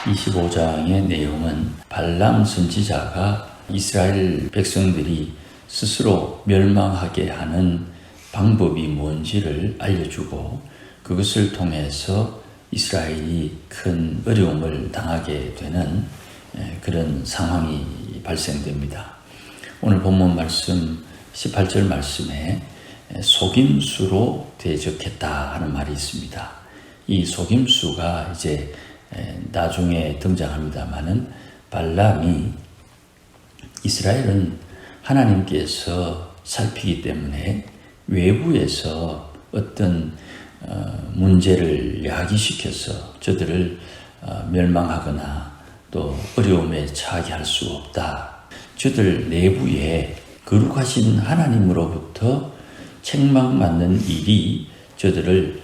25장의 내용은 발람 선지자가 이스라엘 백성들이 스스로 멸망하게 하는 방법이 뭔지를 알려주고 그것을 통해서 이스라엘이 큰 어려움을 당하게 되는 그런 상황이 발생됩니다. 오늘 본문 말씀 18절 말씀에 속임수로 대적했다 하는 말이 있습니다. 이 속임수가 이제 나중에 등장합니다마는 발람이 이스라엘은 하나님께서 살피기 때문에 외부에서 어떤 문제를 야기시켜서 저들을 멸망하거나 또 어려움에 처하게 할 수 없다. 저들 내부에 거룩하신 하나님으로부터 책망받는 일이 저들을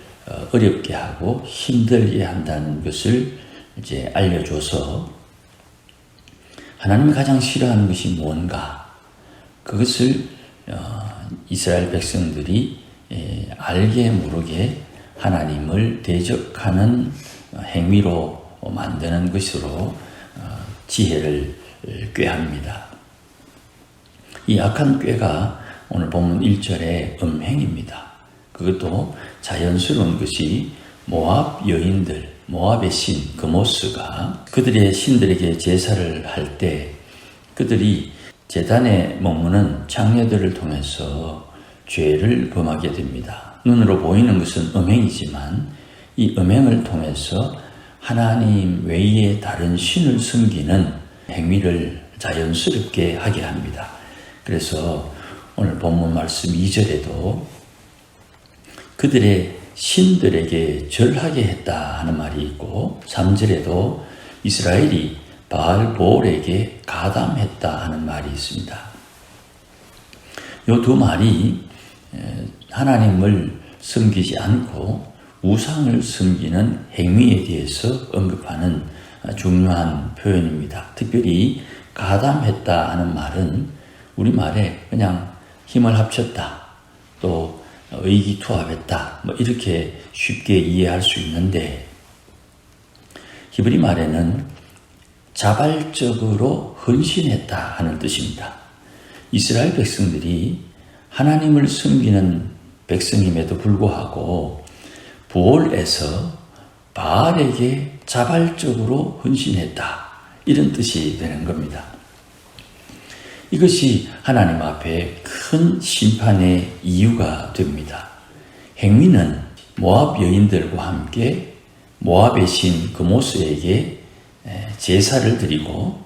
어렵게 하고 힘들게 한다는 것을 이제 알려줘서 하나님이 가장 싫어하는 것이 뭔가 그것을 이스라엘 백성들이 알게 모르게 하나님을 대적하는 행위로 만드는 것으로 지혜를 꾀합니다. 이 악한 꾀가 오늘 본문 1절의 음행입니다. 그것도 자연스러운 것이 모압 여인들, 모압의 신 그모스가 그들의 신들에게 제사를 할 때 그들이 제단에 머무는 장녀들을 통해서 죄를 범하게 됩니다. 눈으로 보이는 것은 음행이지만 이 음행을 통해서 하나님 외에 다른 신을 섬기는 행위를 자연스럽게 하게 합니다. 그래서 오늘 본문 말씀 2절에도 그들의 신들에게 절하게 했다 하는 말이 있고 3절에도 이스라엘이 바알보올에게 가담했다 하는 말이 있습니다. 이 두 말이 하나님을 섬기지 않고 우상을 섬기는 행위에 대해서 언급하는 중요한 표현입니다. 특별히 가담했다 하는 말은 우리말에 그냥 힘을 합쳤다 또 의기투합했다 이렇게 쉽게 이해할 수 있는데 히브리 말에는 자발적으로 헌신했다 하는 뜻입니다. 이스라엘 백성들이 하나님을 섬기는 백성임에도 불구하고 부올에서 바알에게 자발적으로 헌신했다 이런 뜻이 되는 겁니다. 이것이 하나님 앞에 큰 심판의 이유가 됩니다. 행위는 모압 여인들과 함께 모압의 신 그모스에게 제사를 드리고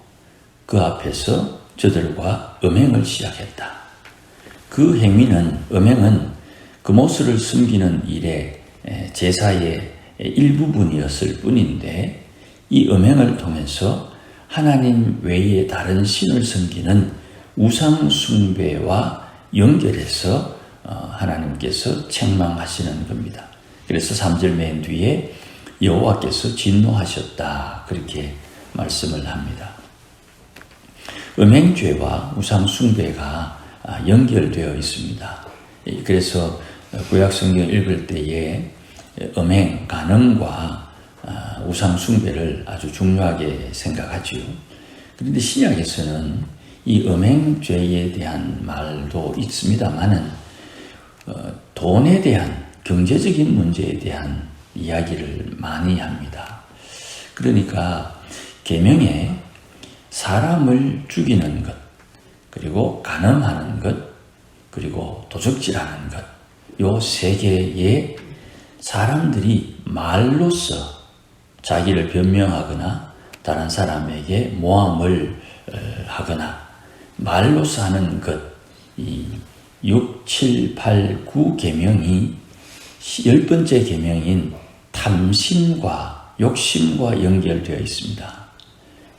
그 앞에서 저들과 음행을 시작했다. 그 음행은 그모스를 섬기는 일에 제사의 일부분이었을 뿐인데 이 음행을 통해서 하나님 외에 다른 신을 섬기는 우상 숭배와 연결해서 하나님께서 책망하시는 겁니다. 그래서 3절 맨 뒤에 여호와께서 진노하셨다 그렇게 말씀을 합니다. 음행죄와 우상 숭배가 연결되어 있습니다. 그래서 구약 성경 읽을 때에 음행, 간음과 우상 숭배를 아주 중요하게 생각하지요. 그런데 신약에서는 이 음행죄에 대한 말도 있습니다만은 돈에 대한 경제적인 문제에 대한 이야기를 많이 합니다. 그러니까 계명에 사람을 죽이는 것, 그리고 간음하는 것, 그리고 도적질하는 것, 요 세 개의 사람들이 말로써 자기를 변명하거나 다른 사람에게 모함을 하거나 말로써 하는 것, 이 6, 7, 8, 9 계명이 10번째 계명인 탐심과 욕심과 연결되어 있습니다.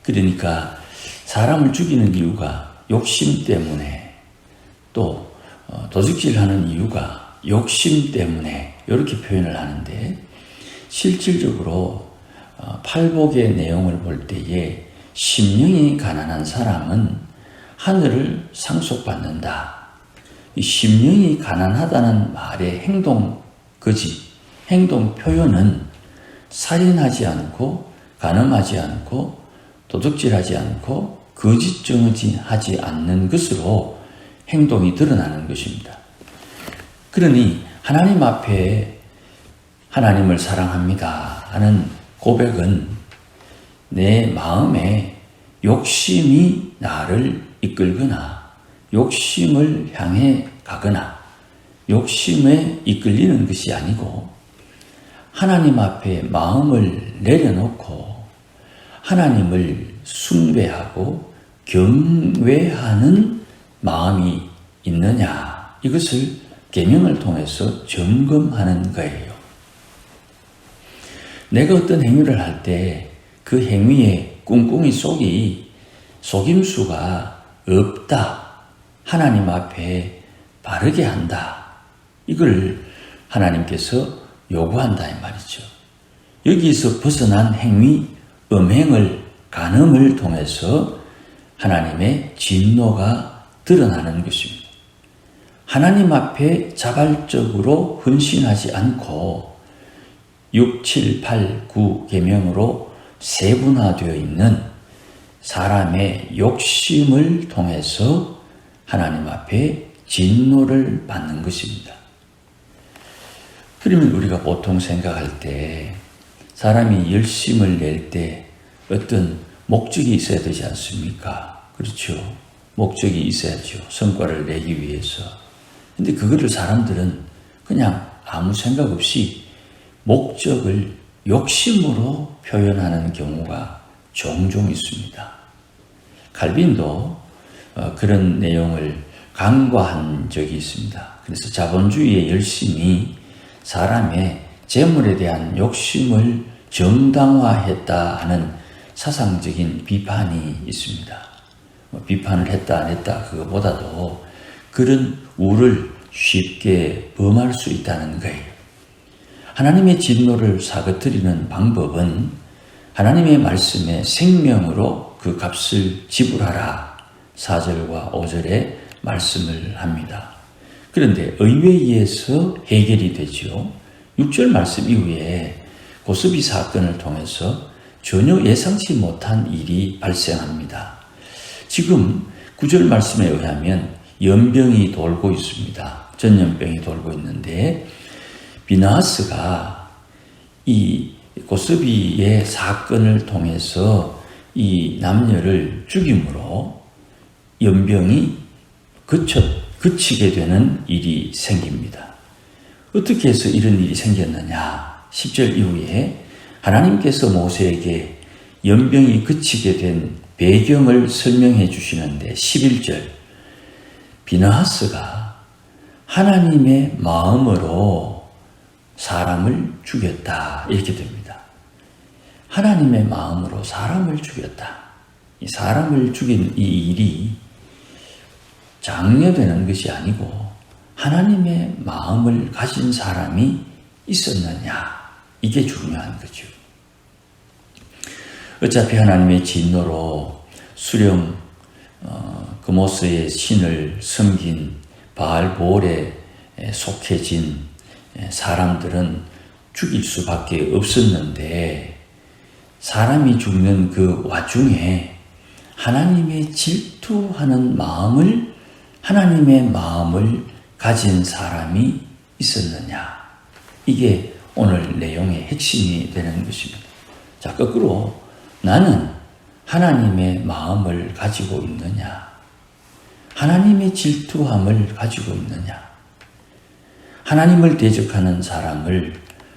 그러니까 사람을 죽이는 이유가 욕심 때문에 또 도둑질하는 이유가 욕심 때문에 이렇게 표현을 하는데 실질적으로 팔복의 내용을 볼 때에 심령이 가난한 사람은 하늘을 상속받는다. 이 심령이 가난하다는 말의 행동 표현은 살인하지 않고 간음하지 않고 도둑질하지 않고 거짓정하지 않는 것으로 행동이 드러나는 것입니다. 그러니 하나님 앞에 하나님을 사랑합니다 하는 고백은 내 마음에 욕심이 나를 이끌거나 욕심을 향해 가거나 욕심에 이끌리는 것이 아니고 하나님 앞에 마음을 내려놓고 하나님을 숭배하고 경외하는 마음이 있느냐, 이것을 계명을 통해서 점검하는 거예요. 내가 어떤 행위를 할 때 그 행위에 꿍꿍이 속임수가 없다, 하나님 앞에 바르게 한다, 이걸 하나님께서 요구한다 이 말이죠. 여기서 벗어난 행위, 음행을, 간음을 통해서 하나님의 진노가 드러나는 것입니다. 하나님 앞에 자발적으로 헌신하지 않고 6, 7, 8, 9 계명으로 세분화되어 있는 사람의 욕심을 통해서 하나님 앞에 진노를 받는 것입니다. 그러면 우리가 보통 생각할 때 사람이 열심을 낼 때 어떤 목적이 있어야 되지 않습니까? 그렇죠. 목적이 있어야죠. 성과를 내기 위해서. 근데 그거를 사람들은 그냥 아무 생각 없이 목적을 욕심으로 표현하는 경우가 종종 있습니다. 칼빈도 그런 내용을 간과한 적이 있습니다. 그래서 자본주의의 열심이 사람의 재물에 대한 욕심을 정당화했다 하는 사상적인 비판이 있습니다. 비판을 했다 안 했다 그거보다도 그런 우를 쉽게 범할 수 있다는 거예요. 하나님의 진노를 사그뜨리는 방법은 하나님의 말씀에 생명으로 그 값을 지불하라 4절과 5절에 말씀을 합니다. 그런데 의회에서 해결이 되죠. 6절 말씀 이후에 고스비 사건을 통해서 전혀 예상치 못한 일이 발생합니다. 지금 9절 말씀에 의하면 연병이 돌고 있습니다. 전염병이 돌고 있는데 비나하스가 이 고스비의 사건을 통해서 이 남녀를 죽임으로 연병이 그치게 되는 일이 생깁니다. 어떻게 해서 이런 일이 생겼느냐? 10절 이후에 하나님께서 모세에게 연병이 그치게 된 배경을 설명해 주시는데 11절 비나하스가 하나님의 마음으로 사람을 죽였다 이렇게 됩니다. 하나님의 마음으로 사람을 죽였다. 이 사람을 죽인 이 일이 장려되는 것이 아니고 하나님의 마음을 가진 사람이 있었느냐, 이게 중요한 거죠. 어차피 하나님의 진노로 수령 그모스의 신을 섬긴 바알볼에 속해진 사람들은 죽일 수밖에 없었는데 사람이 죽는 그 와중에 하나님의 질투하는 마음을, 하나님의 마음을 가진 사람이 있었느냐, 이게 오늘 내용의 핵심이 되는 것입니다. 자, 거꾸로 나는 하나님의 마음을 가지고 있느냐, 하나님의 질투함을 가지고 있느냐. 하나님을 대적하는 사람을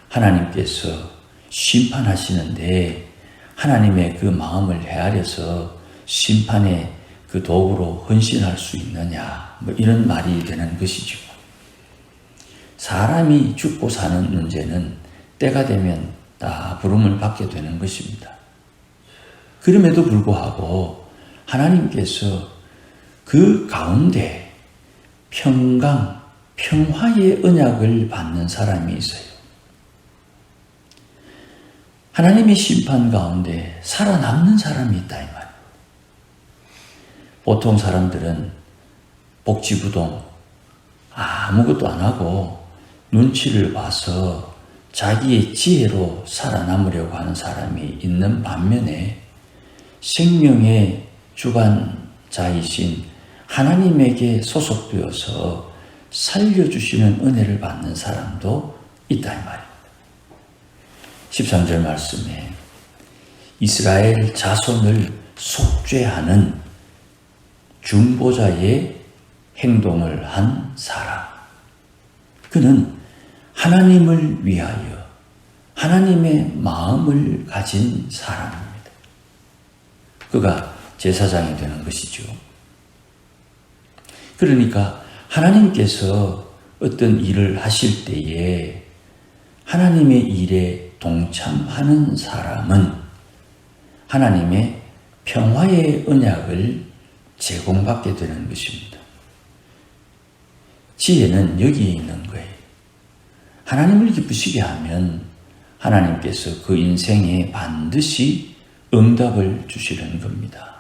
하나님께서 심판하시는데 하나님의 그 마음을 헤아려서 심판의 그 도구로 헌신할 수 있느냐, 뭐 이런 말이 되는 것이죠. 사람이 죽고 사는 문제는 때가 되면 다 부름을 받게 되는 것입니다. 그럼에도 불구하고 하나님께서 그 가운데 평강, 평화의 언약을 받는 사람이 있어요. 하나님의 심판 가운데 살아남는 사람이 있다 이 말이에요. 보통 사람들은 복지부동 아무것도 안 하고 눈치를 봐서 자기의 지혜로 살아남으려고 하는 사람이 있는 반면에 생명의 주관자이신 하나님에게 소속되어서 살려주시는 은혜를 받는 사람도 있다 이 말입니다. 13절 말씀에 이스라엘 자손을 속죄하는 중보자의 행동을 한 사람. 그는 하나님을 위하여 하나님의 마음을 가진 사람입니다. 그가 제사장이 되는 것이죠. 그러니까 하나님께서 어떤 일을 하실 때에 하나님의 일에 동참하는 사람은 하나님의 평화의 언약을 제공받게 되는 것입니다. 지혜는 여기에 있는 거예요. 하나님을 기쁘시게 하면 하나님께서 그 인생에 반드시 응답을 주시는 겁니다.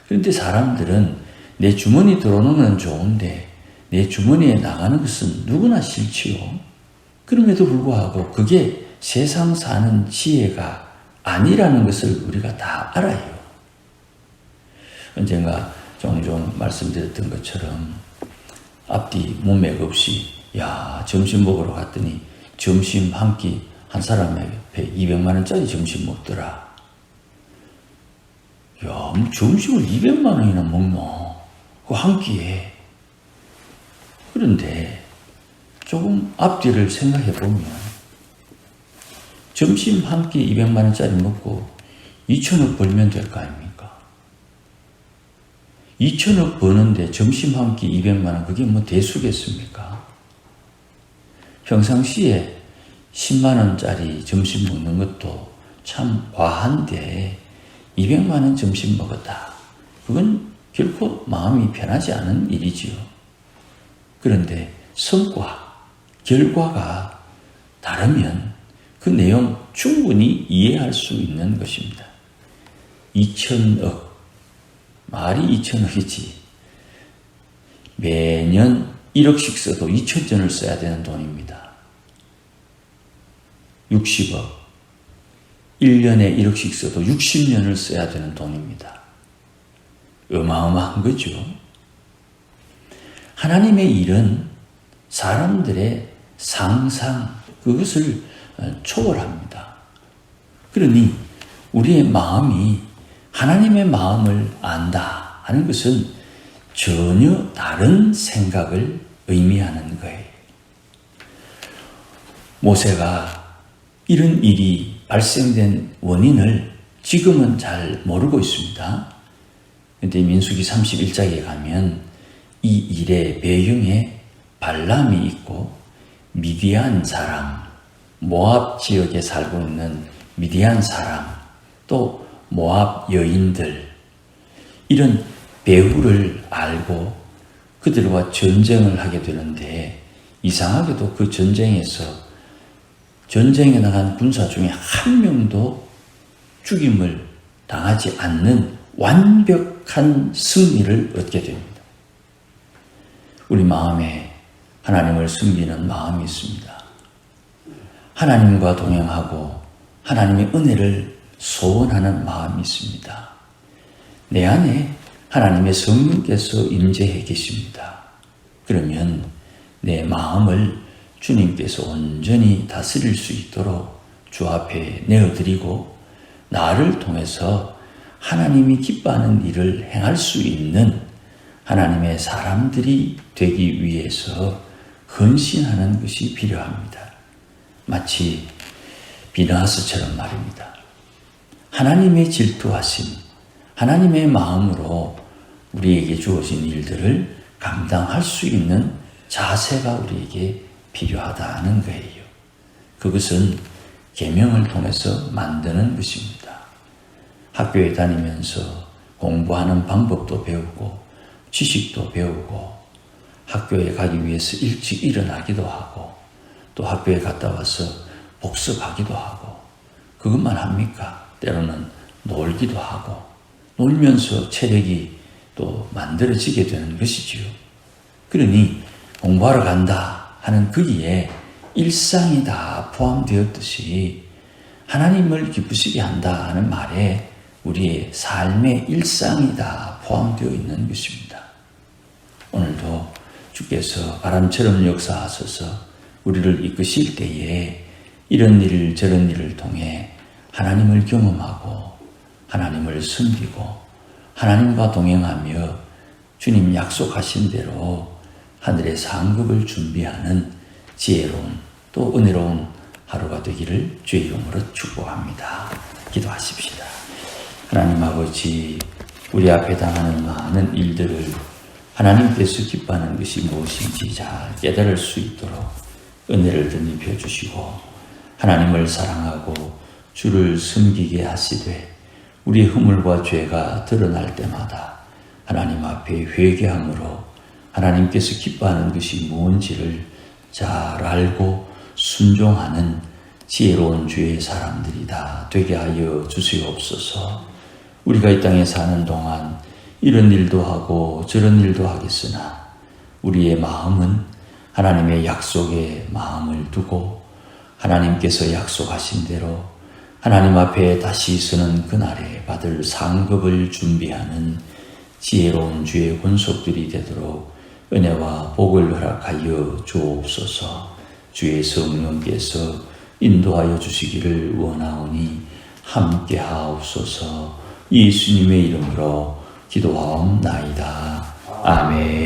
그런데 사람들은 내 주머니 들어오는 건 좋은데 내 주머니에 나가는 것은 누구나 싫지요. 그럼에도 불구하고 그게 세상 사는 지혜가 아니라는 것을 우리가 다 알아요. 언젠가 종종 말씀드렸던 것처럼 앞뒤 문맥 없이 점심 먹으러 갔더니 점심 한 끼 한 사람에게 200만 원짜리 점심 먹더라. 점심을 200만 원이나 먹노? 그 한 끼에. 그런데 조금 앞뒤를 생각해 보면 점심 한 끼 200만 원짜리 먹고 2천억 벌면 될 거 아닙니까? 2천억 버는데 점심 한 끼 200만 원 그게 뭐 대수겠습니까? 평상시에 10만 원짜리 점심 먹는 것도 참 과한데 200만 원 점심 먹었다. 그건 결코 마음이 편하지 않은 일이지요. 그런데 성과, 결과가 다르면 그 내용 충분히 이해할 수 있는 것입니다. 2천억, 말이 2천억이지. 매년 1억씩 써도 2천전을 써야 되는 돈입니다. 60억, 1년에 1억씩 써도 60년을 써야 되는 돈입니다. 어마어마한 거죠. 하나님의 일은 사람들의 상상, 그것을 초월합니다. 그러니 우리의 마음이 하나님의 마음을 안다 하는 것은 전혀 다른 생각을 의미하는 거예요. 모세가 이런 일이 발생된 원인을 지금은 잘 모르고 있습니다. 그런데 민수기 31장에 가면 이 일의 배경에 발람이 있고 미디안 사람, 모압 지역에 살고 있는 미디안 사람, 또 모압 여인들, 이런 배후를 알고 그들과 전쟁을 하게 되는데 이상하게도 그 전쟁에 나간 군사 중에 한 명도 죽임을 당하지 않는 완벽한 승리를 얻게 됩니다. 우리 마음에 하나님을 숨기는 마음이 있습니다. 하나님과 동행하고 하나님의 은혜를 소원하는 마음이 있습니다. 내 안에 하나님의 성령께서 임재해 계십니다. 그러면 내 마음을 주님께서 온전히 다스릴 수 있도록 주 앞에 내어드리고 나를 통해서 하나님이 기뻐하는 일을 행할 수 있는 하나님의 사람들이 되기 위해서 헌신하는 것이 필요합니다. 마치 비느하스처럼 말입니다. 하나님의 질투하심, 하나님의 마음으로 우리에게 주어진 일들을 감당할 수 있는 자세가 우리에게 필요하다는 거예요. 그것은 계명을 통해서 만드는 것입니다. 학교에 다니면서 공부하는 방법도 배우고 지식도 배우고 학교에 가기 위해서 일찍 일어나기도 하고 또 학교에 갔다 와서 복습하기도 하고 그것만 합니까? 때로는 놀기도 하고 놀면서 체력이 또 만들어지게 되는 것이지요. 그러니 공부하러 간다 하는 거기에 일상이 다 포함되었듯이 하나님을 기쁘시게 한다 하는 말에 우리의 삶의 일상이 다 포함되어 있는 것입니다. 오늘도 주께서 바람처럼 역사하셔서 우리를 이끄실 때에 이런 일 저런 일을 통해 하나님을 경험하고 하나님을 섬기고 하나님과 동행하며 주님 약속하신 대로 하늘의 상급을 준비하는 지혜로운 또 은혜로운 하루가 되기를 주의 이름으로 축복합니다. 기도하십시다. 하나님 아버지, 우리 앞에 당하는 많은 일들을 하나님께서 기뻐하는 것이 무엇인지 잘 깨달을 수 있도록 은혜를 덧입혀 주시고 하나님을 사랑하고 주를 섬기게 하시되 우리의 허물과 죄가 드러날 때마다 하나님 앞에 회개함으로 하나님께서 기뻐하는 것이 무엇인지를 잘 알고 순종하는 지혜로운 주의 사람들이 다 되게 하여 주시옵소서. 우리가 이 땅에 사는 동안 이런 일도 하고 저런 일도 하겠으나 우리의 마음은 하나님의 약속에 마음을 두고 하나님께서 약속하신 대로 하나님 앞에 다시 서는 그날에 받을 상급을 준비하는 지혜로운 주의 권속들이 되도록 은혜와 복을 허락하여 주옵소서. 주의 성령께서 인도하여 주시기를 원하오니 함께 하옵소서. 예수님의 이름으로 기도하옵나이다. 아멘.